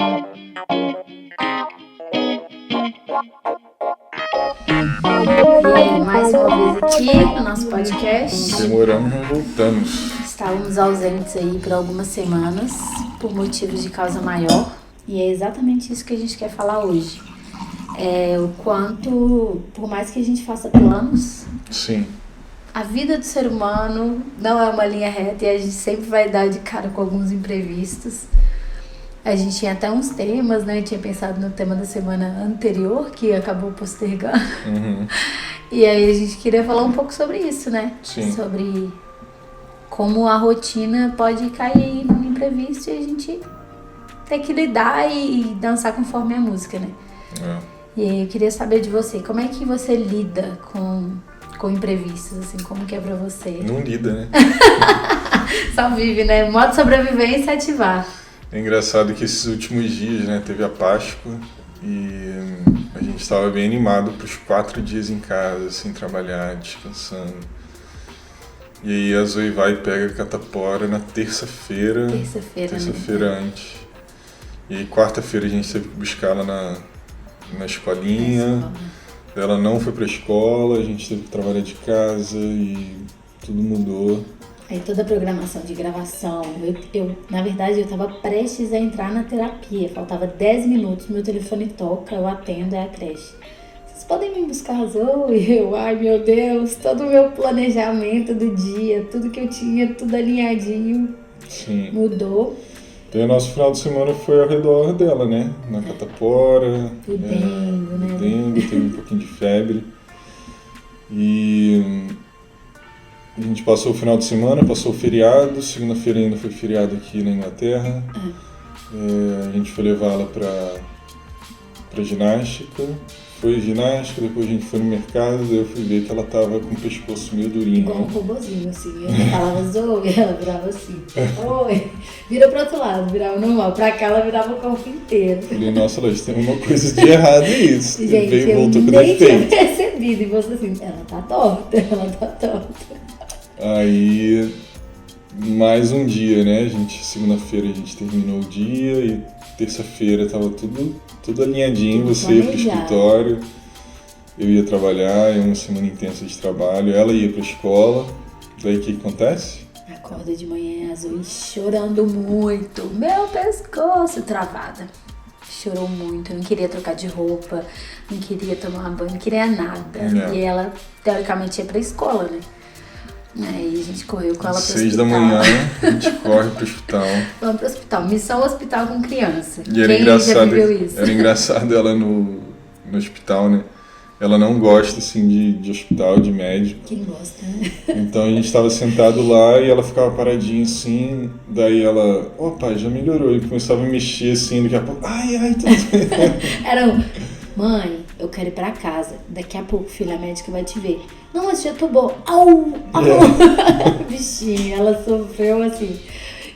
E aí, mais uma vez aqui no nosso podcast. Demoramos, mas voltamos. Estávamos ausentes aí por algumas semanas, por motivos de causa maior. E é exatamente isso que a gente quer falar hoje. O quanto, por mais que a gente faça planos, Sim. a vida do ser humano não é uma linha reta e a gente sempre vai dar de cara com alguns imprevistos. A gente tinha até uns temas, né? Eu tinha pensado no tema da semana anterior, que acabou postergando. Uhum. E aí a gente queria falar um pouco sobre isso, né? Sim. Sobre como a rotina pode cair num imprevisto e a gente ter que lidar e dançar conforme a música, né? E aí eu queria saber de você, como é que você lida com imprevistos, assim, como que é pra você? Não lida, né? Só vive, né? Modo sobrevivência ativar. É engraçado que esses últimos dias, né, teve a Páscoa e a gente estava bem animado para os 4 dias em casa, sem trabalhar, descansando. E aí a Zoe vai e pega a catapora na terça-feira Terça-feira, né? antes. E aí quarta-feira a gente teve que buscar ela na escolinha. Ela não foi pra escola, a gente teve que trabalhar de casa e tudo mudou. Aí toda a programação de gravação, eu na verdade eu tava prestes a entrar na terapia, faltava 10 minutos, meu telefone toca, eu atendo, é a creche. Vocês podem me buscar, Zoe? Ai meu Deus, todo o meu planejamento do dia, tudo que eu tinha, tudo alinhadinho, Sim. mudou. Então o nosso final de semana foi ao redor dela, né? Na catapora, Dengo, né? dengue, teve um pouquinho de febre. E a gente passou o final de semana, passou o feriado, segunda-feira ainda foi feriado aqui na Inglaterra. A gente foi levar ela pra ginástica, foi ginástica, depois a gente foi no mercado, daí eu fui ver que ela tava com o pescoço meio durinho. Igual um robozinho, assim. Eu falava Zoe, ela virava assim. Oi, vira pro outro lado, virava normal. Pra cá ela virava o corpo inteiro. Falei, nossa, Lois, tem uma coisa de errado isso. Gente, Veio, eu voltou com nem tinha defeito. percebido. E você assim, ela tá torta. Aí, mais um dia, né? Segunda-feira a gente terminou o dia e terça-feira tava tudo alinhadinho. Tudo Você ia pro planejado. escritório, eu ia trabalhar, uma semana intensa de trabalho, ela ia pra escola. Daí o que acontece? Acorda de manhã azul chorando muito. Meu pescoço travada. Chorou muito, não queria trocar de roupa, não queria tomar banho, não queria nada. É. E ela, teoricamente, ia pra escola, né? Aí a gente correu com ela pro 6 hospital. da manhã, a gente corre pro hospital. Vamos pro hospital. Missão hospital com criança. E era Quem engraçado, já viveu isso? era engraçado ela no hospital, né? Ela não gosta, assim, de hospital, de médico. Quem gosta, né? Então a gente estava sentado lá e ela ficava paradinha assim, daí ela, opa, já melhorou, e começava a mexer assim, daqui a pouco, ai, tudo bem. Era mãe, eu quero ir pra casa. Daqui a pouco, filha, a médica vai te ver. Não, mas já tô boa. Au! Bichinha, ela sofreu assim.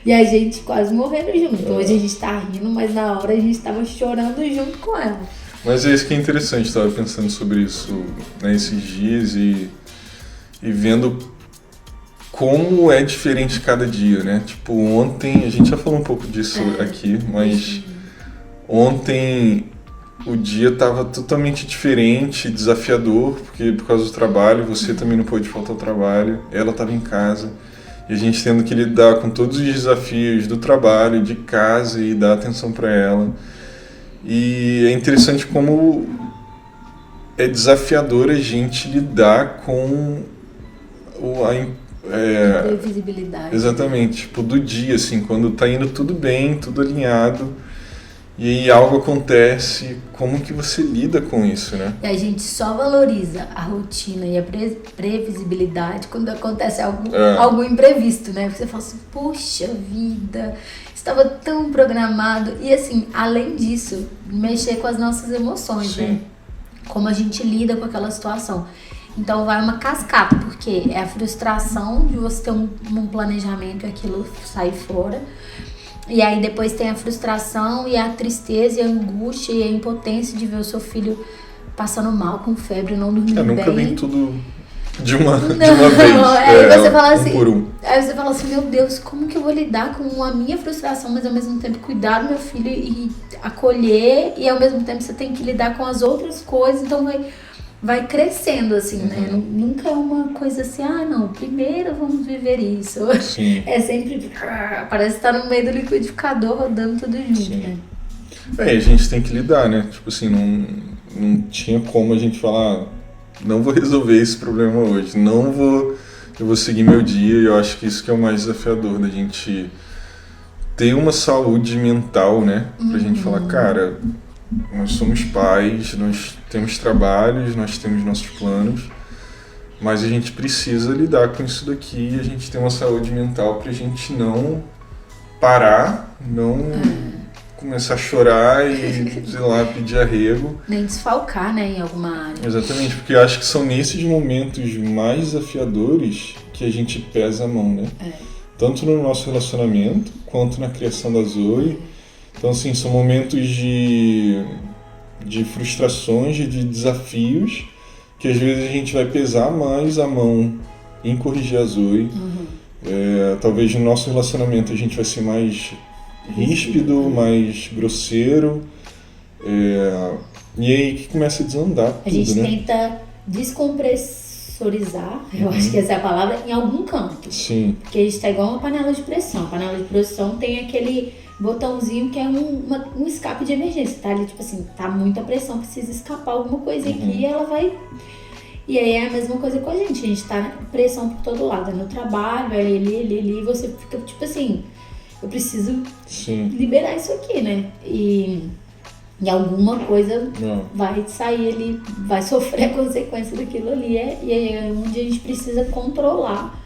E a gente quase morrendo junto. Hoje a gente tá rindo, mas na hora a gente tava chorando junto com ela. Mas é isso que é interessante, estava pensando sobre isso, né, esses dias e vendo como é diferente cada dia, né? Tipo, ontem, a gente já falou um pouco disso aqui, mas ontem o dia estava totalmente diferente, desafiador, porque por causa do trabalho, você também não pôde faltar ao trabalho, ela estava em casa, e a gente tendo que lidar com todos os desafios do trabalho, de casa e dar atenção para ela. E é interessante como é desafiador a gente lidar com Previsibilidade. exatamente, tipo, do dia, assim, quando tá indo tudo bem, tudo alinhado, e aí algo acontece, como que você lida com isso, né? E a gente só valoriza a rotina e a previsibilidade quando acontece algo imprevisto, né? Você fala assim, puxa vida, estava tão programado. E assim, além disso, mexer com as nossas emoções, Sim. né? Como a gente lida com aquela situação. Então vai uma cascata, porque é a frustração de você ter um planejamento e aquilo sair fora. E aí depois tem a frustração e a tristeza e a angústia e a impotência de ver o seu filho passando mal com febre, não dormindo bem. Nunca vem tudo de uma vez. Aí você fala assim, por um. Aí você fala assim, meu Deus, como que eu vou lidar com a minha frustração, mas ao mesmo tempo cuidar do meu filho e acolher, e ao mesmo tempo você tem que lidar com as outras coisas, então vai crescendo, assim, né? Nunca é uma coisa assim, não, primeiro vamos viver isso. Sim. É sempre, parece que tá no meio do liquidificador rodando tudo junto, Sim. né? A gente tem que lidar, né? Tipo assim, não tinha como a gente falar, não vou resolver esse problema hoje, eu vou seguir meu dia, e eu acho que isso que é o mais desafiador, da gente ter uma saúde mental, né? Pra gente falar, cara, nós somos pais, nós temos trabalhos, nós temos nossos planos, mas a gente precisa lidar com isso daqui, e a gente tem uma saúde mental pra gente não parar, não começar a chorar e, sei lá, pedir arrego. Nem desfalcar, né, em alguma área. Exatamente, porque eu acho que são nesses momentos mais desafiadores que a gente pesa a mão, né? Tanto no nosso relacionamento, quanto na criação da Zoe. Então, assim, são momentos de frustrações, de desafios, que às vezes a gente vai pesar mais a mão em corrigir a Zoe. Talvez no nosso relacionamento a gente vai ser mais ríspido, mais grosseiro, e aí que começa a desandar tudo, A gente né? tenta descompressorizar, eu acho que essa é a palavra, em algum canto. Sim. Porque a gente tá igual uma panela de pressão. A panela de pressão tem aquele botãozinho que é um escape de emergência, tá? Ali, tipo assim, tá muita pressão, precisa escapar alguma coisa aqui e ela vai... E aí é a mesma coisa com a gente tá pressão por todo lado, é no trabalho, é ali, você fica tipo assim... Eu preciso liberar isso aqui, né? E alguma coisa vai sair ali, vai sofrer a consequência daquilo ali. E aí é onde a gente precisa controlar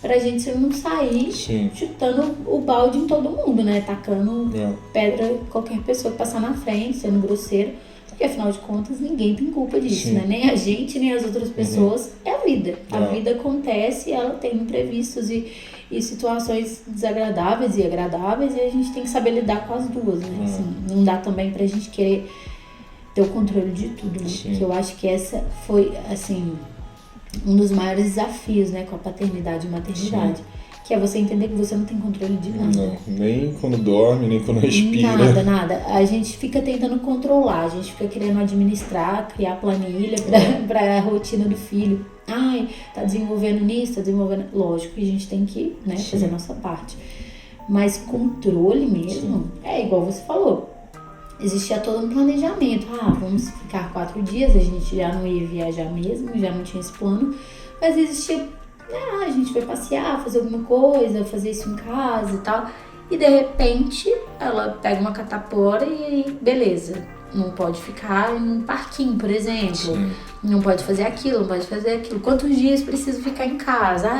pra gente não sair chutando o balde em todo mundo, né? Tacando pedra em qualquer pessoa que passar na frente, sendo grosseiro. Porque afinal de contas ninguém tem culpa disso, né? Nem a gente, nem as outras pessoas. É a vida. A vida acontece e ela tem imprevistos e situações desagradáveis e agradáveis, e a gente tem que saber lidar com as duas, né? Assim, não dá também pra gente querer ter o controle de tudo, né? Porque eu acho que essa foi, assim, um dos maiores desafios, né, com a paternidade e maternidade. Que é você entender que você não tem controle de nada. Não, nem quando dorme, nem quando respira. Nada. A gente fica tentando controlar, a gente fica querendo administrar, criar planilha pra rotina do filho. Ai, tá desenvolvendo nisso, tá desenvolvendo... Lógico que a gente tem que, né, fazer a nossa parte. Mas controle mesmo, é igual você falou. Existia todo um planejamento. Vamos ficar 4 dias, a gente já não ia viajar mesmo, já não tinha esse plano. Mas existia... a gente vai passear, fazer alguma coisa, fazer isso em casa e tal. E de repente, ela pega uma catapora e beleza. Não pode ficar em um parquinho, por exemplo. Não pode fazer aquilo, não pode fazer aquilo. Quantos dias preciso ficar em casa?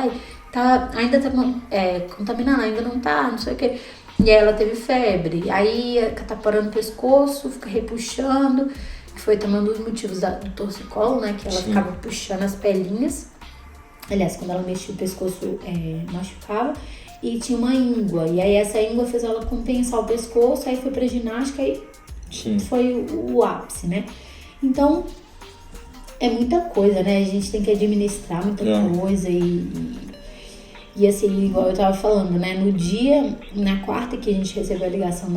Ainda tá contaminando, ainda não tá, não sei o quê. E aí ela teve febre. Aí a catapora no pescoço, fica repuxando. Foi também um dos motivos do torcicolo, né? Que ela ficava puxando as pelinhas. Aliás, quando ela mexia o pescoço, machucava. E tinha uma íngua. E aí essa íngua fez ela compensar o pescoço. Aí foi pra ginástica e foi o ápice, né? Então, é muita coisa, né? A gente tem que administrar muita coisa. E assim, igual eu tava falando, né? No dia, na quarta que a gente recebeu a ligação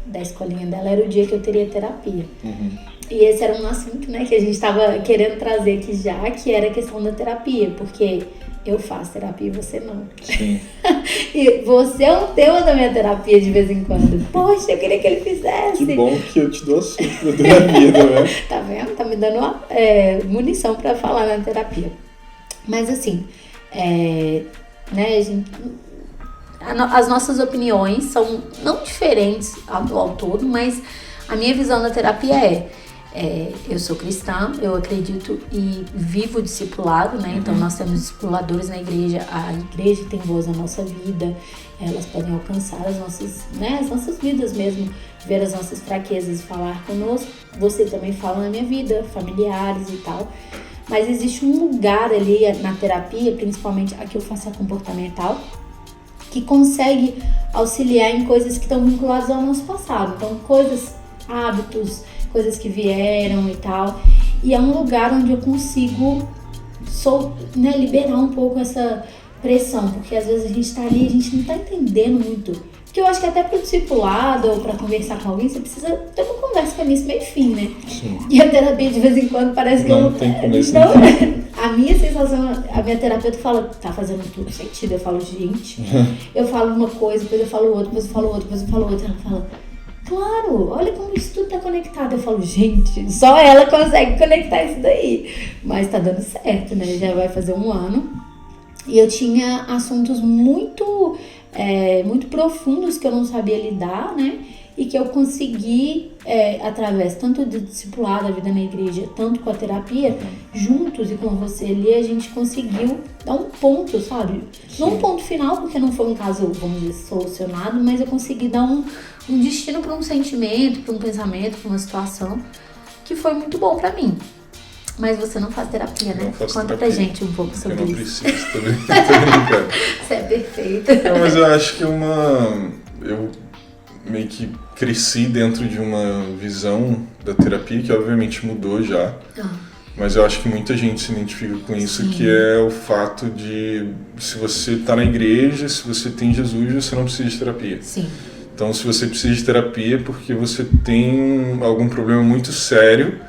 da escolinha dela, era o dia que eu teria terapia. E esse era um assunto, né, que a gente tava querendo trazer aqui já, que era a questão da terapia, porque eu faço terapia e você não. E você é um tema da minha terapia de vez em quando. Poxa, eu queria que ele fizesse. Que bom que eu te dou assunto da terapia, né? Tá vendo? Tá me dando munição pra falar na terapia. Mas assim, né, gente... As nossas opiniões são não diferentes ao todo, mas a minha visão da terapia eu sou cristã, eu acredito e vivo o discipulado, né? Então nós temos discipuladores na igreja, a igreja tem voz na nossa vida, elas podem alcançar as nossas vidas mesmo, ver as nossas fraquezas e falar conosco. Você também fala na minha vida, familiares e tal. Mas existe um lugar ali na terapia, principalmente a que eu faço a comportamental, que consegue auxiliar em coisas que estão vinculadas ao nosso passado. Então, hábitos, coisas que vieram e tal. E é um lugar onde eu consigo né, liberar um pouco essa pressão, porque às vezes a gente tá ali e a gente não tá entendendo muito. Porque eu acho que até pro discipulado ou pra conversar com alguém, você precisa ter uma conversa com início, meio e fim, né? Sim. E a terapia de vez em quando parece que Não tem começo nem fim. A minha sensação, a minha terapeuta fala, tá fazendo tudo sentido. Eu falo, gente, eu falo uma coisa, depois eu falo outra, depois eu falo outra, depois eu falo outra. Ela fala, claro, olha como isso tudo tá conectado. Eu falo, gente, só ela consegue conectar isso daí. Mas tá dando certo, né? Já vai fazer 1 ano. E eu tinha assuntos muito profundos que eu não sabia lidar, né? E que eu consegui, através tanto do discipulado, da vida na igreja, tanto com a terapia, juntos e com você ali, a gente conseguiu dar um ponto, sabe? Não um ponto final, porque não foi um caso, vamos dizer, solucionado, mas eu consegui dar um destino para um sentimento, para um pensamento, para uma situação, que foi muito bom para mim. Mas você não faz terapia, né? Conta pra gente um pouco sobre isso. Eu não preciso, tô brincando. Você é perfeito. Não, mas eu acho que eu meio que cresci dentro de uma visão da terapia que obviamente mudou já. Mas eu acho que muita gente se identifica com isso, sim, que é o fato de, se você tá na igreja, se você tem Jesus, você não precisa de terapia. Sim. Então, se você precisa de terapia é porque você tem algum problema muito sério,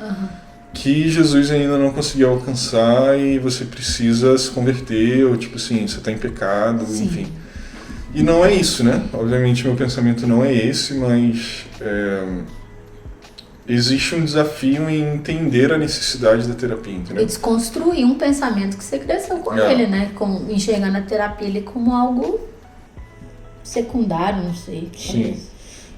que Jesus ainda não conseguiu alcançar e você precisa se converter, ou tipo assim, você tá em pecado, sim, enfim. E não é isso, né? Obviamente meu pensamento não é esse, mas existe um desafio em entender a necessidade da terapia, entendeu? E desconstruir um pensamento que você cresceu com ele, né? Enxergando a terapia ele como algo secundário, não sei. Sim.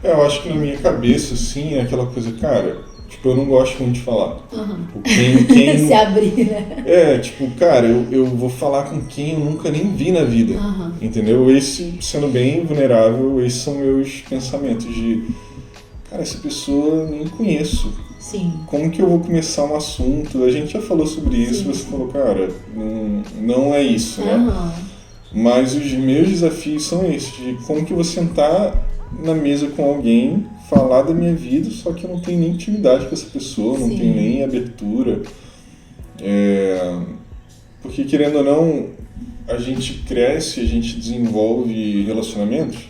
Eu acho que na minha cabeça, assim, é aquela coisa, cara, tipo, eu não gosto muito de falar. Tipo, quem se abrir, né? Tipo, cara, eu vou falar com quem eu nunca nem vi na vida, entendeu? Sendo bem vulnerável, esses são meus pensamentos de, cara, essa pessoa eu nem conheço. Sim. Como que eu vou começar um assunto? A gente já falou sobre isso, sim, você falou, cara, não é isso, né? Mas os meus desafios são esses, de como que eu vou sentar na mesa com alguém, falar da minha vida, só que eu não tenho nem intimidade com essa pessoa, não tenho nem abertura. Porque, querendo ou não, a gente cresce, a gente desenvolve relacionamentos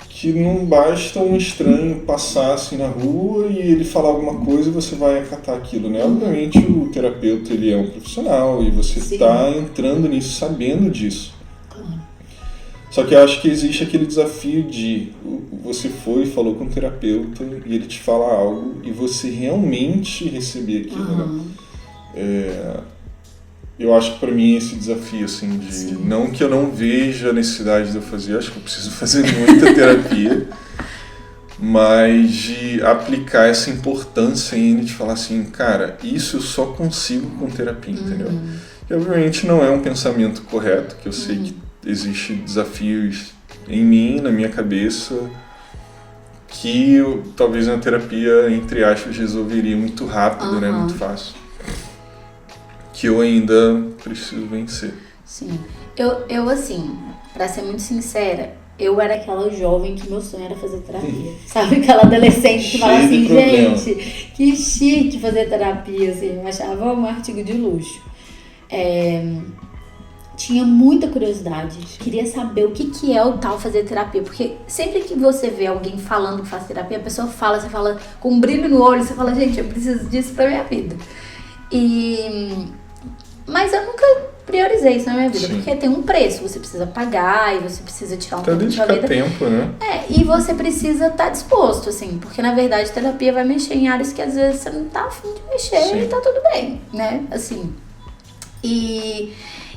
que não basta um estranho passar assim na rua e ele falar alguma coisa e você vai acatar aquilo, né? Obviamente o terapeuta ele é um profissional e você está entrando nisso sabendo disso. Só que eu acho que existe aquele desafio de você foi e falou com o terapeuta e ele te fala algo e você realmente receber aquilo, né? Eu acho que pra mim esse desafio, assim, de não que eu não veja a necessidade de eu fazer, acho que eu preciso fazer muita terapia, mas de aplicar essa importância ainda de falar assim, cara, isso eu só consigo com terapia, entendeu? E obviamente não é um pensamento correto, que eu sei que existem desafios em mim, na minha cabeça, que talvez na terapia, entre aspas, resolveria muito rápido, né, muito fácil. Que eu ainda preciso vencer. Sim. Eu assim, pra ser muito sincera, eu era aquela jovem que meu sonho era fazer terapia. Sabe? Aquela adolescente que fala assim, gente, que chique fazer terapia, assim. Eu achava um artigo de luxo. Tinha muita curiosidade. Queria saber o que é o tal fazer terapia. Porque sempre que você vê alguém falando que faz terapia, a pessoa fala, você fala com um brilho no olho, você fala, gente, eu preciso disso pra minha vida. Mas eu nunca priorizei isso na minha vida, porque tem um preço, você precisa pagar e você precisa tirar um tempo da sua vida. Tempo, né? E você precisa estar disposto, assim, porque na verdade a terapia vai mexer em áreas que às vezes você não tá afim de mexer e tá tudo bem, né? Assim. E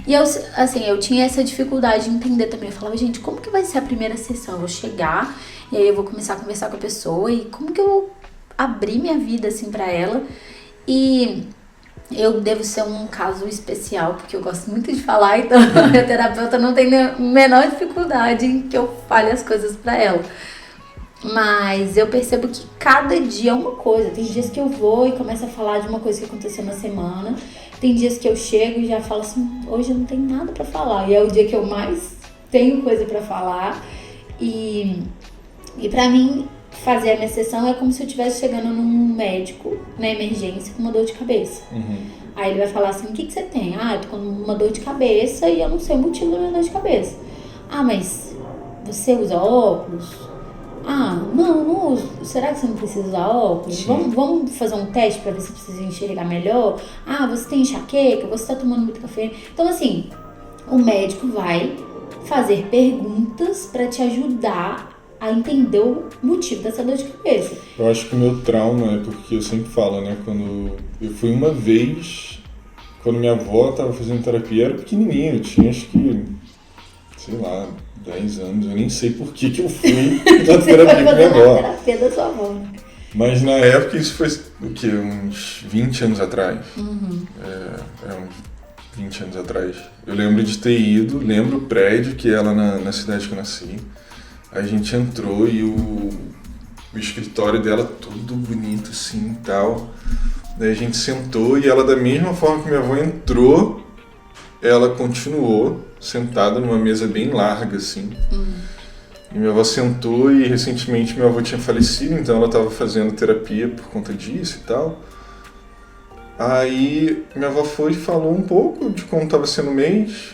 eu tinha essa dificuldade de entender também. Eu falava, gente, como que vai ser a primeira sessão? Eu vou chegar e aí eu vou começar a conversar com a pessoa e como que eu vou abrir minha vida, assim, pra ela? E eu devo ser um caso especial, porque eu gosto muito de falar, então a minha terapeuta não tem a menor dificuldade em que eu fale as coisas pra ela. Mas eu percebo que cada dia é uma coisa. Tem dias que eu vou e começo a falar de uma coisa que aconteceu na semana. Tem dias que eu chego e já falo assim, hoje eu não tenho nada pra falar. E é o dia que eu mais tenho coisa pra falar. E pra mim, fazer a minha sessão é como se eu estivesse chegando num médico, na emergência, com uma dor de cabeça. Aí ele vai falar assim, o que você tem? Eu tô com uma dor de cabeça e eu não sei o motivo da minha dor de cabeça. Mas você usa óculos? Não uso. Será que você não precisa usar óculos? Vamos fazer um teste pra ver se precisa enxergar melhor? Você tem enxaqueca? Você tá tomando muito café? Então, assim, o médico vai fazer perguntas pra te ajudar a entender o motivo dessa dor de cabeça. Eu acho que o meu trauma é porque eu sempre falo, né? Quando eu fui uma vez, quando minha avó tava fazendo terapia, eu era pequenininho, eu tinha acho que, sei lá, 10 anos, eu nem sei por que eu fui na terapia com minha avó. Terapia da sua avó. Mas na época isso foi o quê? Uns 20 anos atrás. Uns 20 anos atrás. Eu lembro de ter ido, lembro o prédio, que é ela na cidade que eu nasci. A gente entrou e o escritório dela todo bonito assim e tal. Daí a gente sentou e ela, da mesma forma que minha avó entrou, ela continuou sentada numa mesa bem larga assim. E minha avó sentou e recentemente minha avó tinha falecido, então ela estava fazendo terapia por conta disso e tal. Aí minha avó foi e falou um pouco de como estava sendo o mês.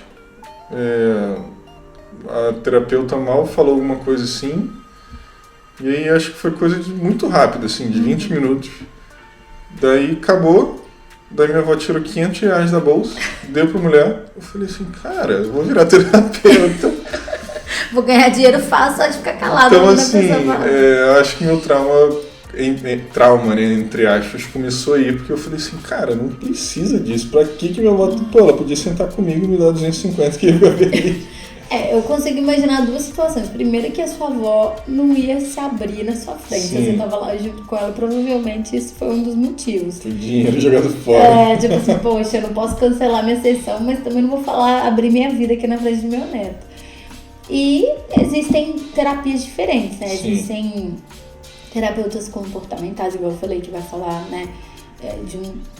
A terapeuta mal falou alguma coisa assim. E aí acho que foi coisa muito rápida, assim, de 20 minutos. Daí acabou. Daí minha avó tirou R$500 da bolsa, deu pra mulher. Eu falei assim, cara, eu vou virar terapeuta. Vou ganhar dinheiro fácil só de ficar calado. Então assim, acho que meu trauma, né, entre aspas, começou aí, porque eu falei assim, cara, não precisa disso. Pra que minha avó, ela podia sentar comigo e me dar 250 que eu ia ver. Eu consigo imaginar duas situações. Primeiro, que a sua avó não ia se abrir na sua frente. Sim. Você tava lá junto com ela, provavelmente isso foi um dos motivos. O dinheiro jogado fora. Tipo assim, poxa, eu não posso cancelar minha sessão, mas também não vou abrir minha vida aqui na frente do meu neto. E existem terapias diferentes, né? Sim. Existem terapeutas comportamentais, igual eu falei, que vai falar, né?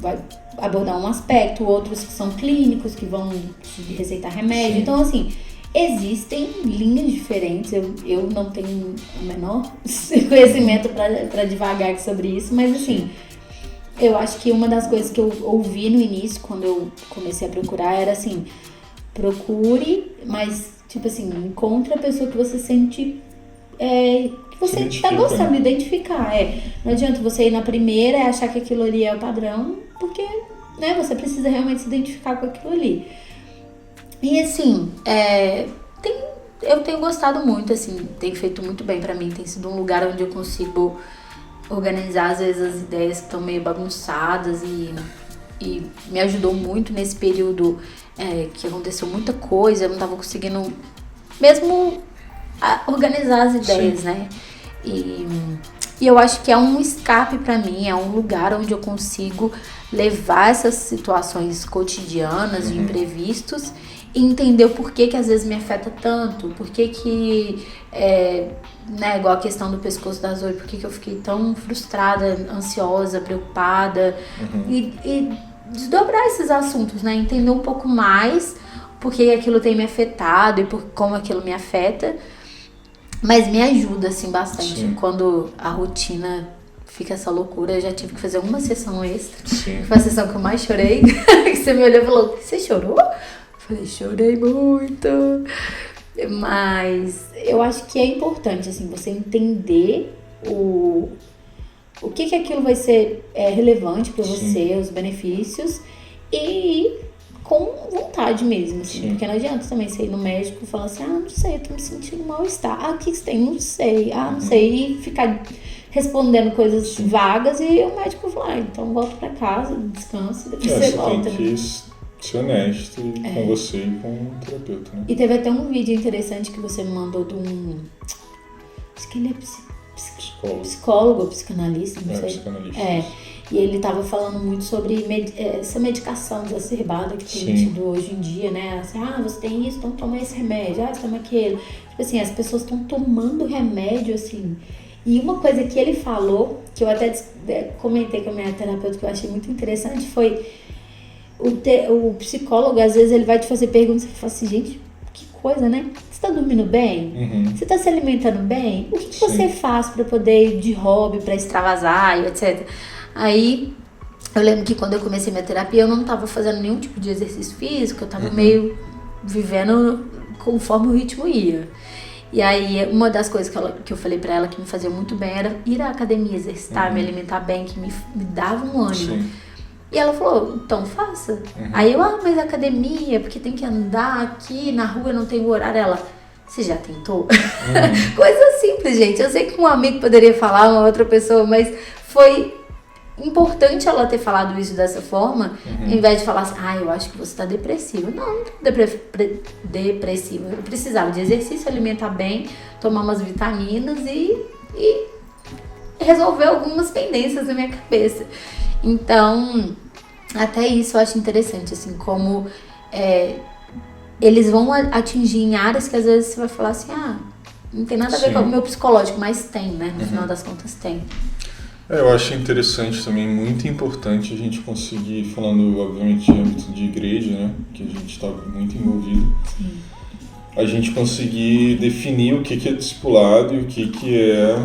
Vai abordar um aspecto, outros que são clínicos, que vão te receitar remédio. Sim. Então, assim, existem linhas diferentes. Eu não tenho o menor conhecimento para divagar sobre isso, mas assim, eu acho que uma das coisas que eu ouvi no início, quando eu comecei a procurar, era assim, procure, mas tipo assim, encontre a pessoa que você sente que você tá gostando de identificar. Não adianta você ir na primeira e achar que aquilo ali é o padrão, porque, né, você precisa realmente se identificar com aquilo ali. E assim, eu tenho gostado muito, assim, tem feito muito bem pra mim, tem sido um lugar onde eu consigo organizar às vezes as ideias que estão meio bagunçadas e me ajudou muito nesse período que aconteceu muita coisa, eu não tava conseguindo mesmo organizar as ideias. Sim. Né? E eu acho que é um escape pra mim, é um lugar onde eu consigo levar essas situações cotidianas, de imprevistos, e entender o porquê que às vezes me afeta tanto, porquê que, né, igual a questão do pescoço da Zoe, porquê que eu fiquei tão frustrada, ansiosa, preocupada, e desdobrar esses assuntos, né, entender um pouco mais porque aquilo tem me afetado e por como aquilo me afeta, mas me ajuda, assim, bastante. Sim. Quando a rotina fica essa loucura. Eu já tive que fazer uma sessão extra. Sim. Foi a sessão que eu mais chorei. Que você me olhou e falou, você chorou? Eu falei, chorei muito. Mas eu acho que é importante, assim, você entender o que aquilo vai ser relevante para você, os benefícios, e com vontade mesmo, assim. Sim. Porque não adianta também você ir no médico e falar assim, não sei, eu tô me sentindo mal-estar. O que você tem? Não sei. Não sei. E ficar respondendo coisas vagas, e o médico fala, então volta pra casa, descansa, depois você volta. Tem que ser honesto com você e com o terapeuta, né? E teve até um vídeo interessante que você me mandou de acho que ele é psicólogo, psicanalista, não sei. Psicanalista. E ele tava falando muito sobre essa medicação exacerbada que tem tido hoje em dia, né? Assim, você tem isso, então toma esse remédio, você toma aquele. Tipo assim, as pessoas estão tomando remédio, assim. E uma coisa que ele falou, que eu até comentei com a minha terapeuta, que eu achei muito interessante, foi o psicólogo, às vezes, ele vai te fazer perguntas e você fala assim, gente, que coisa, né? Você tá dormindo bem? Uhum. Você tá se alimentando bem? O que Sim. você faz pra poder ir de hobby, pra extravasar e etc. Aí, eu lembro que quando eu comecei minha terapia, eu não tava fazendo nenhum tipo de exercício físico, eu tava meio vivendo conforme o ritmo ia. E aí, uma das coisas que eu falei pra ela que me fazia muito bem era ir à academia, exercitar, me alimentar bem, que me dava um ânimo. Sim. E ela falou, então faça. Aí eu, mas academia, porque tem que andar aqui, na rua não tem horário. Ela, você já tentou? Coisa simples, gente. Eu sei que um amigo poderia falar, uma outra pessoa, mas foi importante ela ter falado isso dessa forma, em vez de falar assim, eu acho que você tá depressiva. Não, não tô depressiva. Eu precisava de exercício, alimentar bem, tomar umas vitaminas e resolver algumas pendências na minha cabeça. Então, até isso eu acho interessante, assim, como eles vão atingir em áreas que às vezes você vai falar assim, não tem nada a ver com o meu psicológico, mas tem, né? No final das contas tem. Eu acho interessante também, muito importante a gente conseguir, falando obviamente em âmbito de igreja, né, que a gente está muito envolvido, a gente conseguir definir o que é discipulado e o que é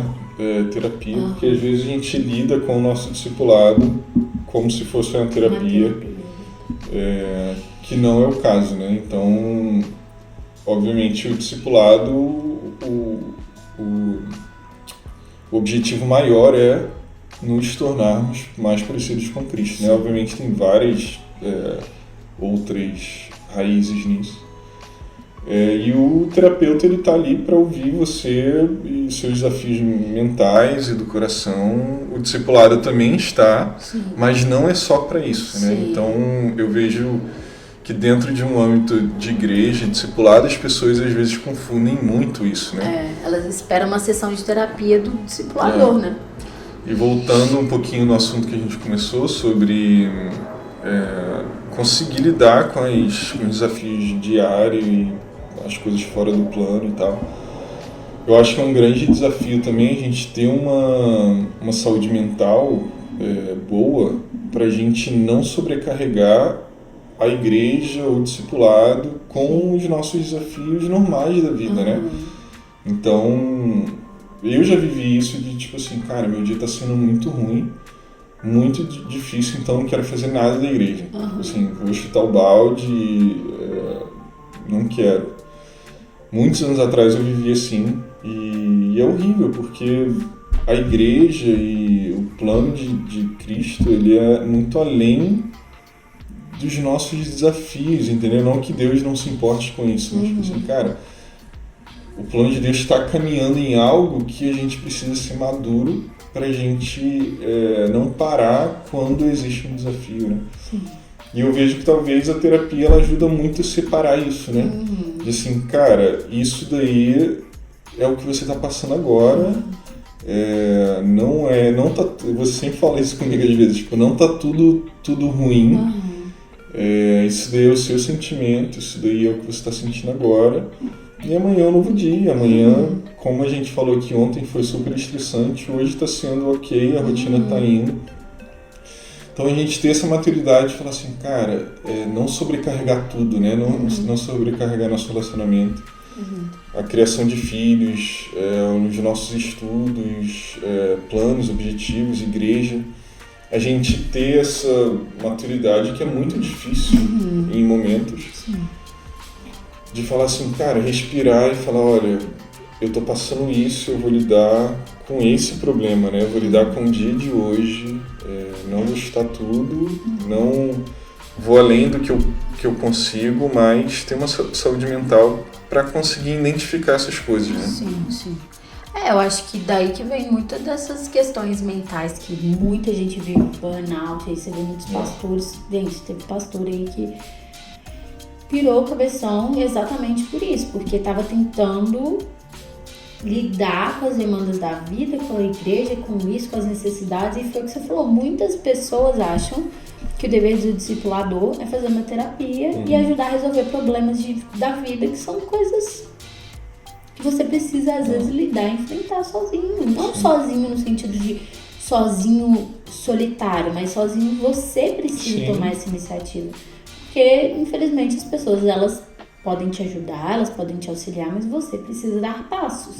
terapia, porque às vezes a gente lida com o nosso discipulado como se fosse uma terapia, que não é o caso, né? Então, obviamente o discipulado, o objetivo maior é nos tornarmos mais parecidos com Cristo, né? Obviamente tem várias outras raízes nisso. E o terapeuta ele tá ali para ouvir você e seus desafios mentais e do coração. O discipulado também está, mas não é só para isso, né? Então eu vejo que dentro de um âmbito de igreja, discipulado, as pessoas às vezes confundem muito isso, né? Elas esperam uma sessão de terapia do discipulador, né? E voltando um pouquinho no assunto que a gente começou sobre conseguir lidar com os desafios diários e as coisas fora do plano e tal. Eu acho que é um grande desafio também a gente ter uma saúde mental boa para a gente não sobrecarregar a igreja ou o discipulado com os nossos desafios normais da vida, né? Então, eu já vivi isso de tipo assim, cara, meu dia tá sendo muito ruim, muito difícil, então não quero fazer nada da igreja. Assim, vou chutar o balde, não quero. Muitos anos atrás eu vivia assim, e é horrível, porque a igreja e o plano de Cristo, ele é muito além dos nossos desafios, entendeu? Não que Deus não se importe com isso, mas tipo assim, cara, o plano de Deus está caminhando em algo que a gente precisa ser maduro para a gente não parar quando existe um desafio, né? Sim. E eu vejo que talvez a terapia ela ajuda muito a separar isso, né? De assim, cara, isso daí é o que você está passando agora, não tá, você sempre fala isso comigo às vezes, tipo, não tá tudo ruim, isso daí é o seu sentimento, isso daí é o que você está sentindo agora, e amanhã é um novo dia, amanhã, como a gente falou aqui ontem, foi super estressante, hoje está sendo ok, a rotina está indo. Então a gente ter essa maturidade de falar assim, cara, não sobrecarregar tudo, né? Não sobrecarregar nosso relacionamento. A criação de filhos, os nossos estudos, planos, objetivos, igreja. A gente ter essa maturidade que é muito difícil em momentos. De falar assim, cara, respirar e falar, olha, eu tô passando isso, eu vou lidar com esse problema, né? Eu vou lidar com o dia de hoje, não vou chutar tudo, não vou além do que eu consigo, mas ter uma saúde mental para conseguir identificar essas coisas, né? Sim. Eu acho que daí que vem muitas dessas questões mentais que muita gente vive, burnout, aí você vê muitos pastores, gente, teve pastor aí que pirou o cabeção exatamente por isso, porque estava tentando lidar com as demandas da vida, com a igreja, com isso, com as necessidades, e foi o que você falou, muitas pessoas acham que o dever do discipulador é fazer uma terapia e ajudar a resolver problemas da vida, que são coisas que você precisa às vezes lidar e enfrentar sozinho, não sozinho no sentido de sozinho solitário, mas sozinho você precisa tomar essa iniciativa, porque infelizmente as pessoas elas podem te ajudar, elas podem te auxiliar, mas você precisa dar passos.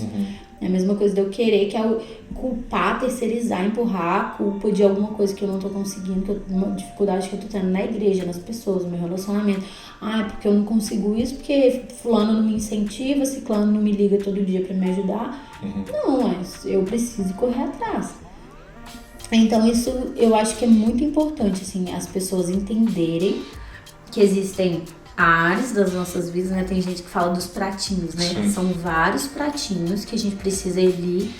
É a mesma coisa de eu querer que é culpar, terceirizar, empurrar a culpa de alguma coisa que eu não tô conseguindo, uma dificuldade que eu tô tendo na igreja, nas pessoas, no meu relacionamento. Ah, é porque eu não consigo isso, porque fulano não me incentiva, ciclano não me liga todo dia pra me ajudar. Não, eu preciso correr atrás. Então isso eu acho que é muito importante, assim, as pessoas entenderem que existem áreas das nossas vidas, né? Tem gente que fala dos pratinhos, né? Sim. São vários pratinhos que a gente precisa ir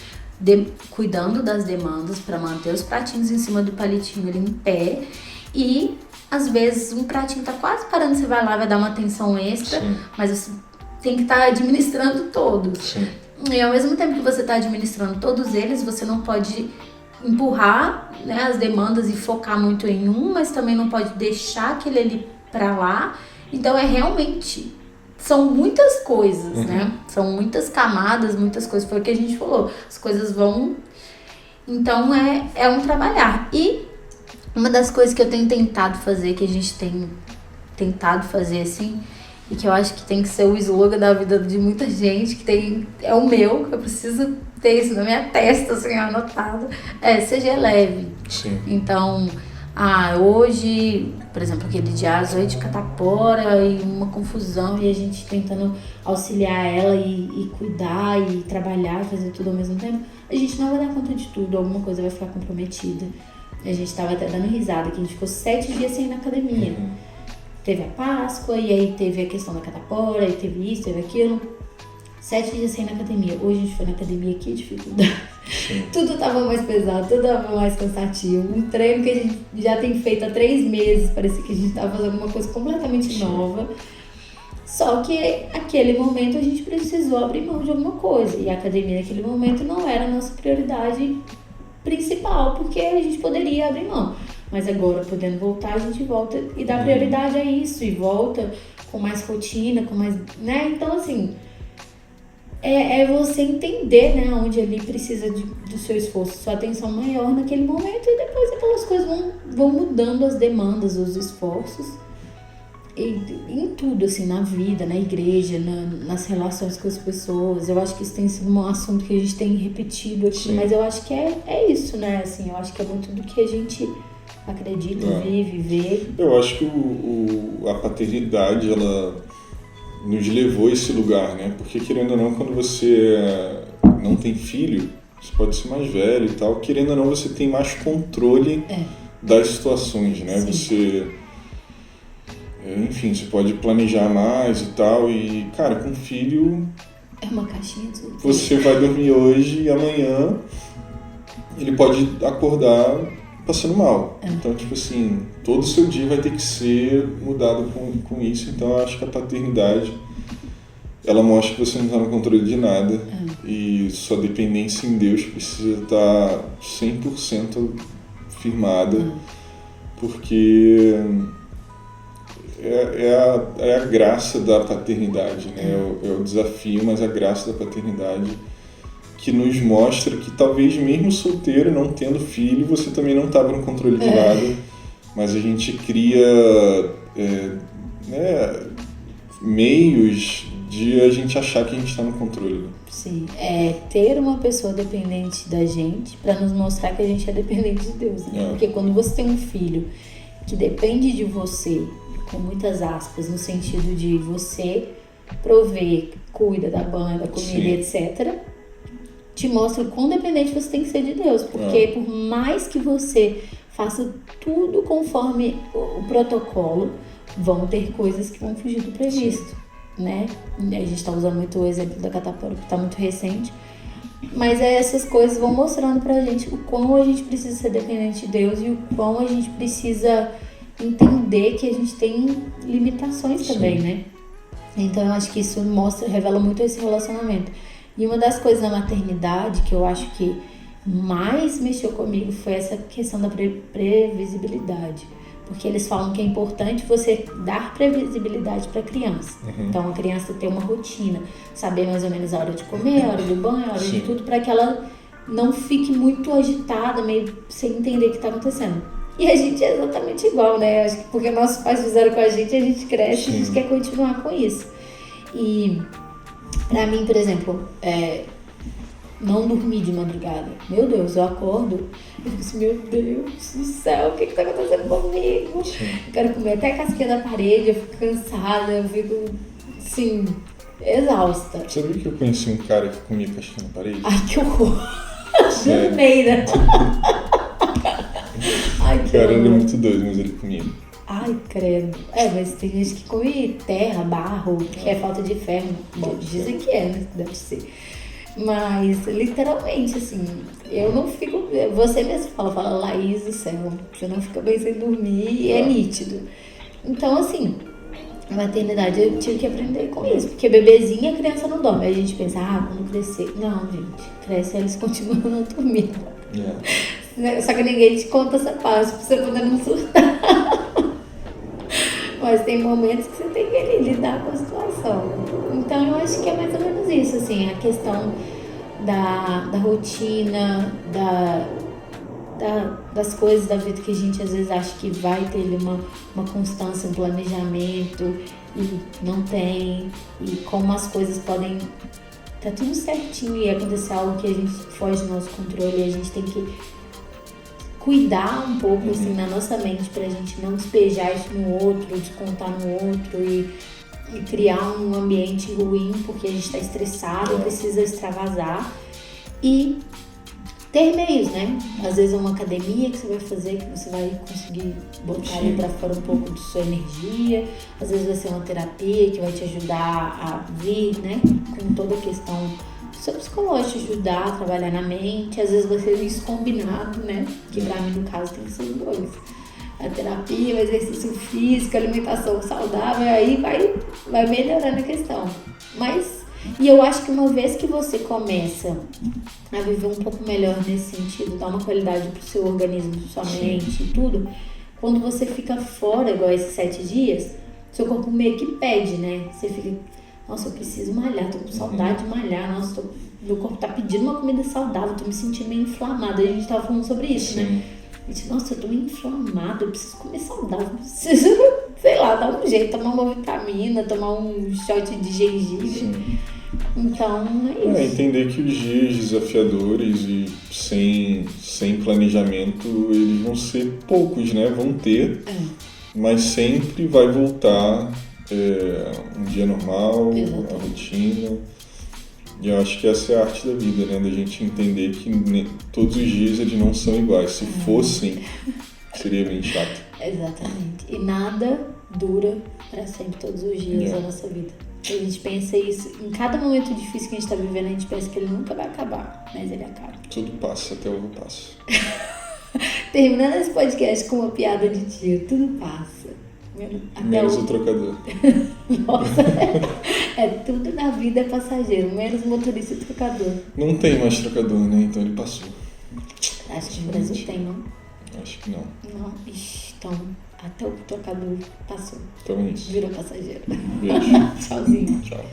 cuidando das demandas para manter os pratinhos em cima do palitinho ali em pé. E às vezes um pratinho tá quase parando, você vai lá, vai dar uma atenção extra, mas você tem que estar administrando todos. Sim. E ao mesmo tempo que você está administrando todos eles, você não pode empurrar, né, as demandas e focar muito em um, mas também não pode deixar aquele ali para lá. Então realmente, são muitas coisas, né? São muitas camadas, muitas coisas. Foi o que a gente falou. As coisas vão... Então é um trabalhar. E uma das coisas que eu tenho tentado fazer, que a gente tem tentado fazer assim, e que eu acho que tem que ser o slogan da vida de muita gente, é o meu, que eu preciso ter isso na minha testa, assim, anotado, seja leve. Sim. Então... hoje, por exemplo, aquele dia às 8 de catapora e uma confusão e a gente tentando auxiliar ela e cuidar e trabalhar, fazer tudo ao mesmo tempo, a gente não vai dar conta de tudo, alguma coisa vai ficar comprometida. A gente tava até dando risada, que a gente ficou 7 dias sem ir na academia. Teve a Páscoa e aí teve a questão da catapora, e teve isso, teve aquilo. 7 dias sem ir na academia. Hoje a gente foi na academia, que dificuldade. Tudo tava mais pesado, tudo tava mais cansativo. Um treino que a gente já tem feito há 3 meses, parecia que a gente tava fazendo uma coisa completamente nova. Só que naquele momento a gente precisou abrir mão de alguma coisa. E a academia naquele momento não era a nossa prioridade principal, porque a gente poderia abrir mão. Mas agora, podendo voltar, a gente volta e dá prioridade a isso. E volta com mais rotina, com mais... né? Então, assim... É você entender, né, onde ali precisa do seu esforço, sua atenção maior naquele momento, e depois aquelas coisas vão mudando as demandas, os esforços, e em tudo, assim, na vida, na igreja, nas relações com as pessoas. Eu acho que isso tem sido um assunto que a gente tem repetido aqui, mas eu acho que é isso, né, assim, eu acho que é muito do que a gente acredita, vive, vê. Eu acho que a paternidade, ela nos levou a esse lugar, né? Porque, querendo ou não, quando você não tem filho, você pode ser mais velho e tal, querendo ou não, você tem mais controle das situações, né? Sim. Você, enfim, você pode planejar mais e tal, e, cara, com filho... É uma caixinha de surpresa. Você vai dormir hoje e amanhã ele pode acordar passando mal. Então, tipo assim, todo o seu dia vai ter que ser mudado com isso. Então, eu acho que a paternidade, ela mostra que você não está no controle de nada e sua dependência em Deus precisa estar 100% firmada, porque é a graça da paternidade, né? É o desafio, mas a graça da paternidade que nos mostra que talvez mesmo solteiro, não tendo filho, você também não estava no controle de nada, mas a gente cria meios de a gente achar que a gente está no controle. Sim, ter uma pessoa dependente da gente para nos mostrar que a gente é dependente de Deus, né? Porque quando você tem um filho que depende de você, com muitas aspas, no sentido de você prover, cuida da banha, da comida, etc., te mostra o quão dependente você tem que ser de Deus. Porque por mais que você faça tudo conforme o protocolo, vão ter coisas que vão fugir do previsto, né? A gente está usando muito o exemplo da catapora, que está muito recente. Mas essas coisas vão mostrando pra gente o quão a gente precisa ser dependente de Deus e o quão a gente precisa entender que a gente tem limitações também, né? Então eu acho que isso revela muito esse relacionamento. E uma das coisas da maternidade que eu acho que mais mexeu comigo foi essa questão da previsibilidade. Porque eles falam que é importante você dar previsibilidade para a criança. Então a criança ter uma rotina, saber mais ou menos a hora de comer, a hora do banho, a hora de tudo, para que ela não fique muito agitada, meio sem entender o que está acontecendo. E a gente é exatamente igual, né? Acho que porque nossos pais fizeram com a gente cresce e a gente quer continuar com isso. E pra mim, por exemplo, não dormir de madrugada. Meu Deus, eu acordo e fico assim, meu Deus do céu, o que tá acontecendo comigo? Eu quero comer até a casquinha da parede, eu fico cansada, eu fico, assim, exausta. Você viu que eu conheci um cara que comia casquinha na parede? Ai, que horror! Jumeira! Ai, que O cara era horror! muito doido, mas ele comia. Ai, credo. Mas tem gente que come terra, barro, que é falta de ferro. Bom, dizem que é, né? Deve ser. Mas, literalmente, assim, eu não fico... Você mesmo fala, Laís do céu, você não fica bem sem dormir e é nítido. Então, assim, a maternidade eu tive que aprender com isso. Porque bebezinha, a criança não dorme. Aí a gente pensa, quando crescer... Não, gente, cresce, eles continuam não dormindo. Só que ninguém te conta essa parte, pra você poder não surtar. Mas tem momentos que você tem que ali, lidar com a situação. Então eu acho que é mais ou menos isso, assim, a questão da rotina, das coisas da vida que a gente às vezes acha que vai ter ali uma constância, um planejamento e não tem, e como as coisas podem tá tudo certinho e acontecer algo que a gente foge do nosso controle e a gente tem que cuidar um pouco assim na nossa mente pra gente não despejar isso no outro, descontar no outro e criar um ambiente ruim porque a gente tá estressado, precisa extravasar e ter meios, né? Às vezes é uma academia que você vai fazer, que você vai conseguir botar ali pra fora um pouco de sua energia, às vezes vai ser uma terapia que vai te ajudar a vir, né? Com toda a questão seu psicológico, te ajudar a trabalhar na mente, às vezes vai ser isso combinado, né? Que pra mim, no caso, tem que ser os dois. A terapia, o exercício físico, a alimentação saudável, aí vai melhorando a questão. E eu acho que uma vez que você começa a viver um pouco melhor nesse sentido, dar uma qualidade pro seu organismo, pra sua mente e tudo, quando você fica fora, igual esses 7 dias, seu corpo meio que pede, né? Você fica, nossa, eu preciso malhar, tô com saudade de malhar, nossa, meu corpo tá pedindo uma comida saudável, tô me sentindo meio inflamada. A gente tava falando sobre isso, né? A gente, nossa, eu tô meio inflamada, eu preciso comer saudável, preciso, sei lá, dar um jeito, tomar uma vitamina, tomar um shot de gengibre. Sim. Então, é isso. Entender que os dias desafiadores e sem planejamento, eles vão ser poucos, né? Vão ter, mas sempre vai voltar um dia normal, a rotina. E eu acho que essa é a arte da vida, né? Da gente entender que todos os dias eles não são iguais. Se fossem, seria bem chato. Exatamente. E nada dura para sempre, todos os dias da nossa vida. A gente pensa isso, em cada momento difícil que a gente tá vivendo, a gente pensa que ele nunca vai acabar, mas ele acaba. Tudo passa, até o ovo passa. Terminando esse podcast com uma piada de tio, tudo passa. Menos o trocador. Nossa, tudo na vida é passageiro, menos o motorista e o trocador. Não tem mais trocador, né? Então ele passou. Acho que no Brasil tem, não? Acho que não. Não, então até o trocador passou. Então é isso. Virou passageiro. Beijo. Tchauzinho. Tchau.